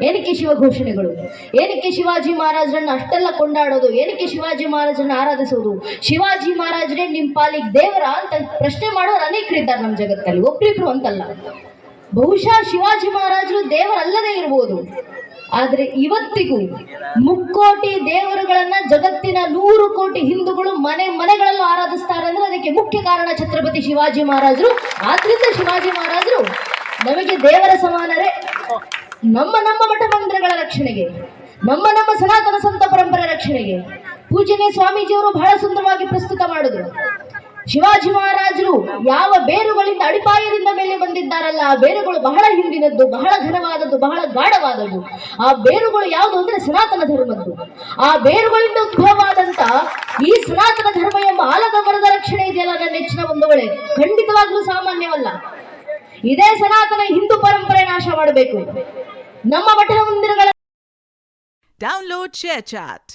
ಏನಕ್ಕೆ ಶಿವ ಘೋಷಣೆಗಳು, ಏನಕ್ಕೆ ಶಿವಾಜಿ ಮಹಾರಾಜರನ್ನ ಅಷ್ಟೆಲ್ಲ ಕೊಂಡಾಡೋದು, ಏನಕ್ಕೆ ಶಿವಾಜಿ ಮಹಾರಾಜರನ್ನ ಆರಾಧಿಸೋದು, ಶಿವಾಜಿ ಮಹಾರಾಜರೇ ನಿಮ್ಮ ಪಾಲಿಗೆ ದೇವರ ಅಂತ ಪ್ರಶ್ನೆ ಮಾಡೋರು ಅನೇಕರಿದ್ದಾರೆ ನಮ್ಮ ಜಗತ್ತಲ್ಲಿ, ಒಬ್ರಿಬ್ರು ಅಂತಲ್ಲ. ಬಹುಶಃ ಶಿವಾಜಿ ಮಹಾರಾಜರು ದೇವರಲ್ಲದೇ ಇರ್ಬೋದು, ಆದ್ರೆ ಇವತ್ತಿಗೂ ಮುಕ್ಕೋಟಿ ದೇವರುಗಳನ್ನ ಜಗತ್ತಿನ 100 ಕೋಟಿ ಹಿಂದೂಗಳು ಮನೆಗಳಲ್ಲೂ ಆರಾಧಿಸ್ತಾರೆ ಅಂದ್ರೆ ಅದಕ್ಕೆ ಮುಖ್ಯ ಕಾರಣ ಛತ್ರಪತಿ ಶಿವಾಜಿ ಮಹಾರಾಜರು. ಆದ್ರಿಂದ ಶಿವಾಜಿ ಮಹಾರಾಜರು ನಮಗೆ ದೇವರ ಸಮಾನರೇ. ನಮ್ಮ ಮಠ ಮಂದಿರಗಳ ರಕ್ಷಣೆಗೆ, ನಮ್ಮ ಸನಾತನ ಸಂತ ಪರಂಪರೆ ರಕ್ಷಣೆಗೆ ಪೂಜನೆ ಸ್ವಾಮೀಜಿಯವರು ಬಹಳ ಸುಂದರವಾಗಿ ಪ್ರಸ್ತುತ ಮಾಡಿದ್ರು. ಶಿವಾಜಿ ಮಹಾರಾಜರು ಯಾವ ಬೇರುಗಳಿಂದ ಅಡಿಪಾಯದಿಂದ ಮೇಲೆ ಬಂದಿದ್ದಾರಲ್ಲ, ಆ ಬೇರುಗಳು ಬಹಳ ಹಿಂದಿನದ್ದು, ಬಹಳ ಘನವಾದದ್ದು, ಬಹಳ ಗಾಢವಾದದ್ದು. ಆ ಬೇರುಗಳು ಯಾವುದು ಅಂದ್ರೆ ಸನಾತನ ಧರ್ಮದ್ದು. ಆ ಬೇರುಗಳಿಂದ ಉದ್ಭವವಾದಂತ ಈ ಸನಾತನ ಧರ್ಮ ಎಂಬ ಆಲದ ಮರದ ರಕ್ಷಣೆ ಇದೆಯಲ್ಲ ನನ್ನ ನೆಚ್ಚಿನ ಬಂಧುಗಳೇ, ಖಂಡಿತವಾಗ್ಲೂ ಸಾಮಾನ್ಯವಲ್ಲ. ಇದೇ ಸನಾತನ ಹಿಂದೂ ಪರಂಪರೆ ನಾಶ ಮಾಡಬೇಕು. ನಮ್ಮ ಮಠ ಮಂದಿರಗಳ ಡೌನ್ಲೋಡ್ ಶೇರ್ ಚಾಟ್.